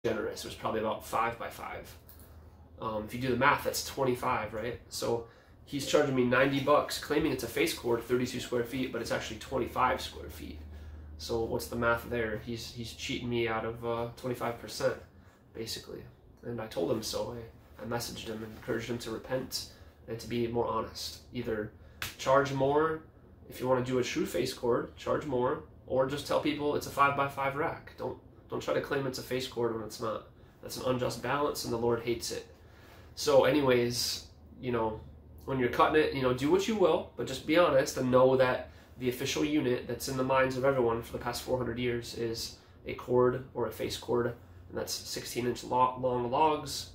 generous. It was probably about 5 by 5. If you do the math, that's 25, right? So he's charging me 90 bucks, claiming it's a face cord, 32 square feet, but it's actually 25 square feet. So what's the math there? He's cheating me out of 25%, basically. And I told him so. I messaged him and encouraged him to repent and to be more honest. Either charge more if you want to do a true face cord, charge more, or just tell people it's a 5 by 5 rack. Don't try to claim it's a face cord when it's not. That's an unjust balance, and the Lord hates it. So anyways, you know, when you're cutting it, you know, do what you will, but just be honest and know that the official unit that's in the minds of everyone for the past 400 years is a cord or a face cord, and that's 16-inch long logs,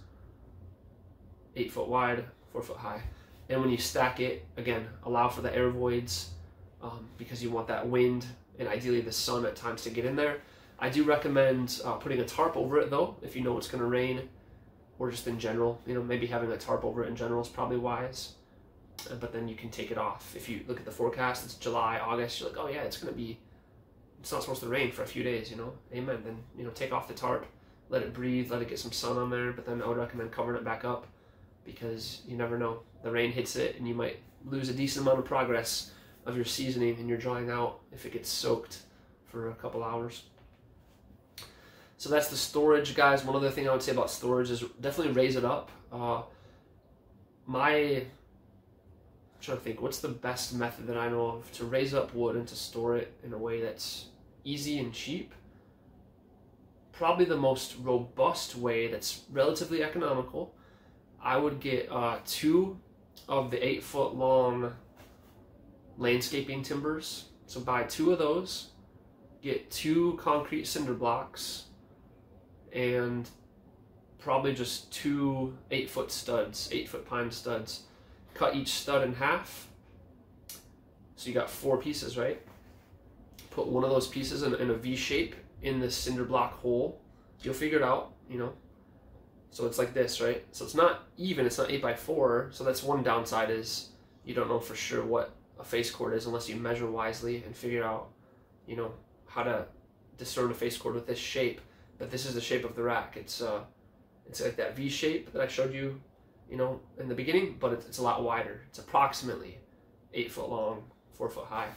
8 foot wide, 4 foot high. And when you stack it, again, allow for the air voids because you want that wind and ideally the sun at times to get in there. I do recommend putting a tarp over it though, if you know it's going to rain, or just in general, you know, maybe having a tarp over it in general is probably wise. But then you can take it off. If you look at the forecast, it's July, August, you're like, oh yeah, it's not supposed to rain for a few days, you know, amen. Then, you know, take off the tarp, let it breathe, let it get some sun on there, but then I would recommend covering it back up because you never know. The rain hits it and you might lose a decent amount of progress of your seasoning and your drying out if it gets soaked for a couple hours. So that's the storage, guys. One other thing I would say about storage is definitely raise it up. I'm trying to think, what's the best method that I know of to raise up wood and to store it in a way that's easy and cheap? Probably the most robust way that's relatively economical. I would get 2 of the 8 foot long landscaping timbers. So buy 2 of those, get 2 concrete cinder blocks, and probably just 2 8 foot studs, 8 foot pine studs. Cut each stud in half. So you got 4 pieces, right? Put one of those pieces in a V shape in the cinder block hole. You'll figure it out, you know. So it's like this, right? So it's not even, it's not 8 by 4. So that's one downside, is you don't know for sure what a face cord is unless you measure wisely and figure out, you know, how to discern a face cord with this shape. But this is the shape of the rack. It's like that V shape that I showed you, you know, in the beginning, but it's a lot wider. It's approximately 8 foot long, 4 foot high.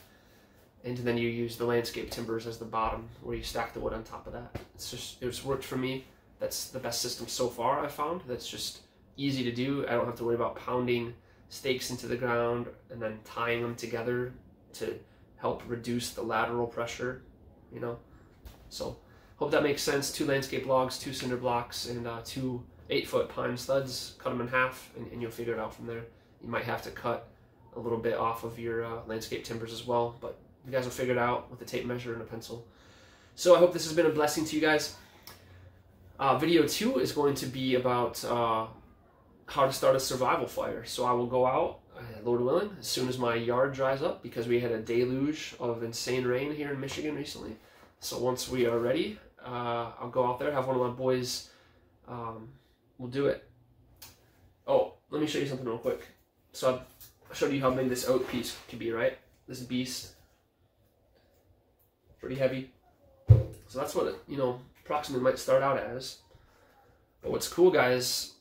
And then you use the landscape timbers as the bottom where you stack the wood on top of that. It's worked for me. That's the best system so far I found. That's just easy to do. I don't have to worry about pounding stakes into the ground and then tying them together to help reduce the lateral pressure, you know. So hope that makes sense. 2 landscape logs, 2 cinder blocks, and 2 8 foot pine studs. Cut them in half and you'll figure it out from there. You might have to cut a little bit off of your landscape timbers as well, but you guys will figure it out with a tape measure and a pencil. So I hope this has been a blessing to you guys. Video 2 is going to be about how to start a survival fire. So I will go out, Lord willing, as soon as my yard dries up, because we had a deluge of insane rain here in Michigan recently. So once we are ready, I'll go out there, have one of my boys, we'll do it. Oh, let me show you something real quick. So I showed you how big this oak piece can be, right? This beast, pretty heavy. So that's what it, you know, approximately might start out as. But what's cool, guys,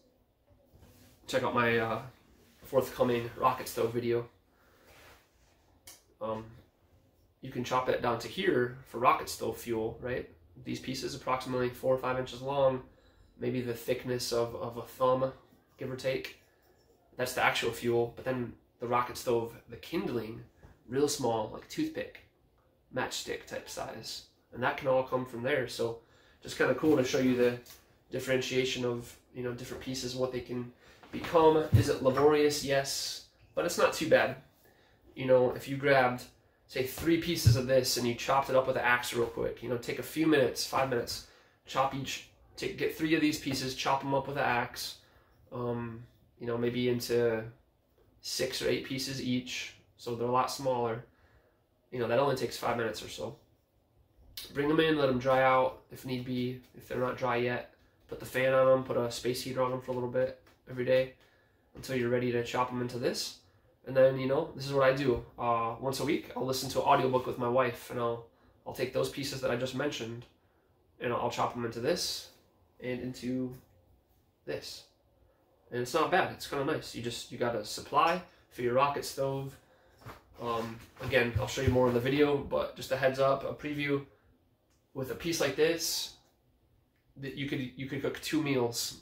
check out my forthcoming rocket stove video. You can chop it down to here for rocket stove fuel, right? These pieces approximately 4 or 5 inches long, maybe the thickness of a thumb, give or take. That's the actual fuel. But then the rocket stove, the kindling, real small, like toothpick, matchstick type size. And that can all come from there. So just kind of cool to show you the differentiation of, you know, different pieces and what they can become. Is it laborious? Yes, but it's not too bad. You know, if you grabbed, say, 3 pieces of this and you chopped it up with an axe real quick, you know, take a few minutes, 5 minutes, get 3 of these pieces, chop them up with an axe, you know, maybe into 6 or 8 pieces each, so they're a lot smaller. You know, that only takes 5 minutes or so. Bring them in, let them dry out if need be. If they're not dry yet, put the fan on them, put a space heater on them for a little bit every day until you're ready to chop them into this. And then, you know, this is what I do. Once a week, I'll listen to an audiobook with my wife, and I'll take those pieces that I just mentioned, and I'll chop them into this, and into this. And it's not bad. It's kind of nice. You got a supply for your rocket stove. Again, I'll show you more in the video, but just a heads up, a preview. With a piece like this, that you could cook 2 meals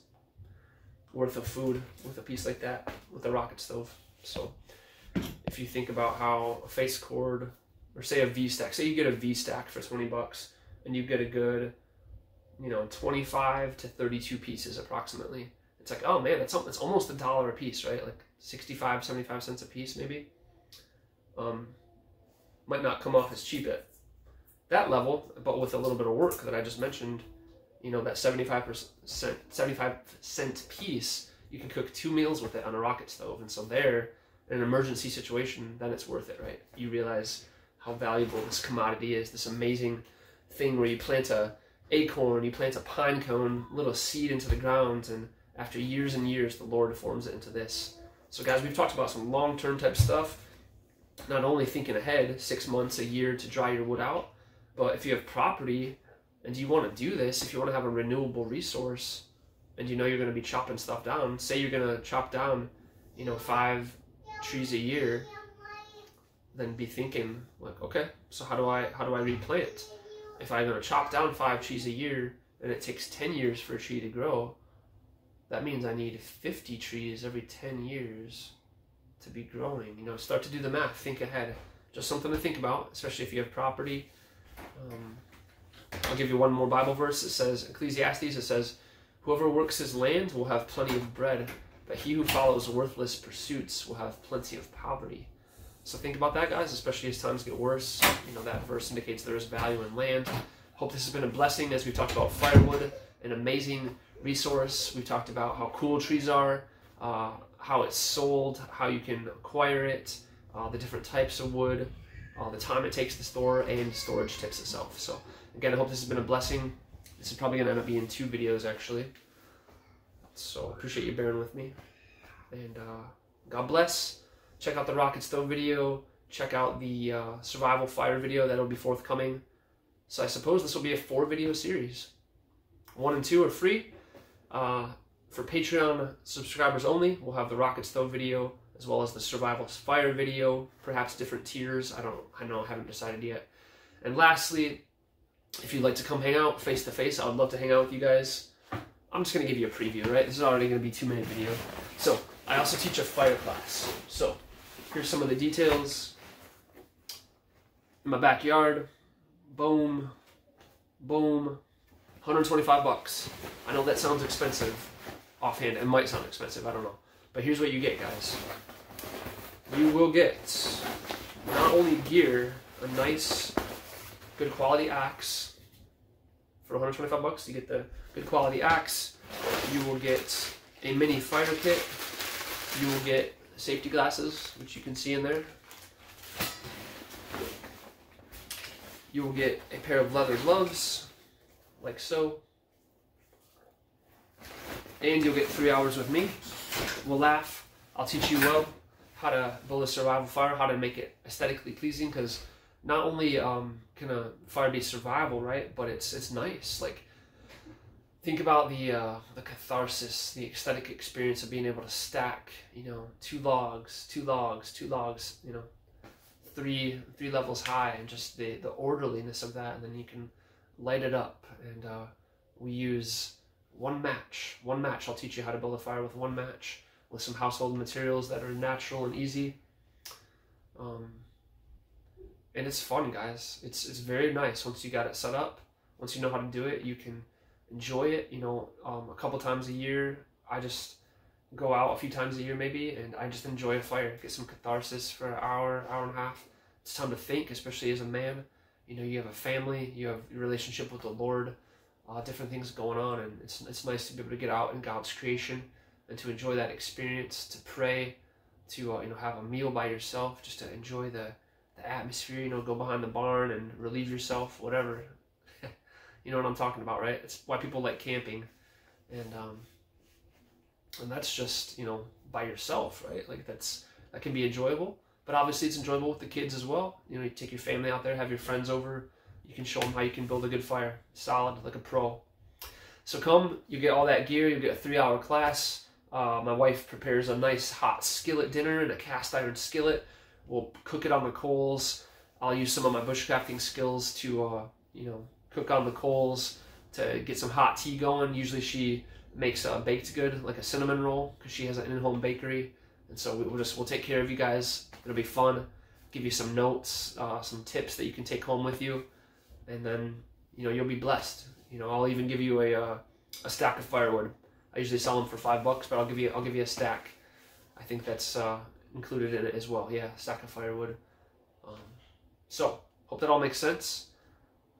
worth of food with a piece like that with a rocket stove. So if you think about how a face cord, or say a V-stack, say you get a V-stack for 20 bucks and you get a good, 25 to 32 pieces approximately. It's like, oh man, that's almost $1 a piece, right? Like 65, 75 cents a piece maybe. Might not come off as cheap at that level, but with a little bit of work that I just mentioned, that 75 cent piece, you can cook 2 meals with it on a rocket stove. And so there, in an emergency situation, then it's worth it, right? You realize how valuable this commodity is, this amazing thing where you plant a acorn, you plant a pine cone, little seed into the ground, and after years and years, the Lord forms it into this. So guys, we've talked about some long-term type stuff, not only thinking ahead, 6 months, a year to dry your wood out, but if you have property and you want to do this, if you want to have a renewable resource and you're going to be chopping stuff down, say you're going to chop down, 5 trees a year, then be thinking like, okay, so how do I replant? If I'm going to chop down 5 trees a year and it takes 10 years for a tree to grow, that means I need 50 trees every 10 years to be growing. Start to do the math, think ahead. Just something to think about, especially if you have property. I'll give you one more Bible verse. It says, Ecclesiastes, it says, whoever works his land will have plenty of bread, but he who follows worthless pursuits will have plenty of poverty. So think about that, guys, especially as times get worse. That verse indicates there is value in land. Hope this has been a blessing as we've talked about firewood, an amazing resource. We've talked about how cool trees are, how it's sold, how you can acquire it, the different types of wood, the time it takes to store, and storage tips itself. So again, I hope this has been a blessing. This is probably going to end up being 2 videos actually. So I appreciate you bearing with me. And God bless. Check out the rocket stove video. Check out the survival fire video that'll be forthcoming. So I suppose this will be a 4 video series. 1 and 2 are free. For Patreon subscribers only, we'll have the rocket stove video as well as the survival fire video, perhaps different tiers. I haven't decided yet. And lastly, if you'd like to come hang out face to face, I would love to hang out with you guys. I'm just going to give you a preview, right? This is already going to be a 2-minute video. So I also teach a fire class. So here's some of the details. In my backyard, boom, boom, 125 bucks. I know that sounds expensive offhand. It might sound expensive, I don't know. But here's what you get, guys. You will get not only gear, a nice, good quality axe for 125 bucks. You get the good quality axe. You will get a mini fighter kit. You will get safety glasses, which you can see in there. You will get a pair of leather gloves, like so. And you'll get 3 hours with me. We'll laugh. I'll teach you how to build a survival fire, how to make it aesthetically pleasing, because not only can a fire be survival, right, but it's nice. Like, think about the catharsis, the aesthetic experience of being able to stack, 2 logs, 2 logs, 2 logs, 3 levels high, and just the orderliness of that. And then you can light it up, and we use one match. I'll teach you how to build a fire with 1 match, with some household materials that are natural and easy. And it's fun, guys. It's very nice once you got it set up. Once you know how to do it, you can enjoy it. A couple times a year, I just go out a few times a year maybe, and I just enjoy a fire, get some catharsis for an hour, hour and a half. It's time to think, especially as a man. You have a family, you have a relationship with the Lord, different things going on, and it's nice to be able to get out in God's creation and to enjoy that experience, to pray, to have a meal by yourself, just to enjoy the atmosphere, go behind the barn and relieve yourself, whatever. You know what I'm talking about, right? It's why people like camping, and that's just by yourself, right? Like that can be enjoyable, but obviously it's enjoyable with the kids as well. You take your family out there, have your friends over. You can show them how you can build a good fire, solid, like a pro. So come, you get all that gear, you get a 3-hour class. My wife prepares a nice hot skillet dinner in a cast iron skillet. We'll cook it on the coals. I'll use some of my bushcrafting skills to, cook on the coals to get some hot tea going. Usually she makes a baked good, like a cinnamon roll, because she has an in-home bakery. And so we'll take care of you guys. It'll be fun. Give you some notes, some tips that you can take home with you, and then you'll be blessed. I'll even give you a stack of firewood. I usually sell them for $5, but I'll give you a stack. I think that's included in it as well. Yeah, a stack of firewood. So hope that all makes sense.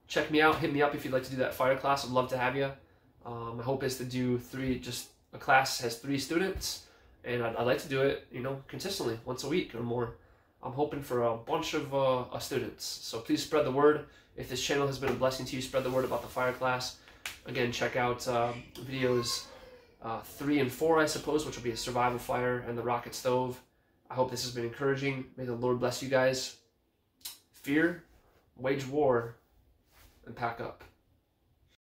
Check me out. Hit me up if you'd like to do that fire class. I'd love to have you. My hope is to do a class has 3 students, and I'd like to do it, consistently, once a week or more. I'm hoping for a bunch of students. So please spread the word. If this channel has been a blessing to you, spread the word about the fire class. Again, check out videos 3 and 4, I suppose, which will be a survival fire and the rocket stove. I hope this has been encouraging. May the Lord bless you guys. Fear, wage war, and pack up.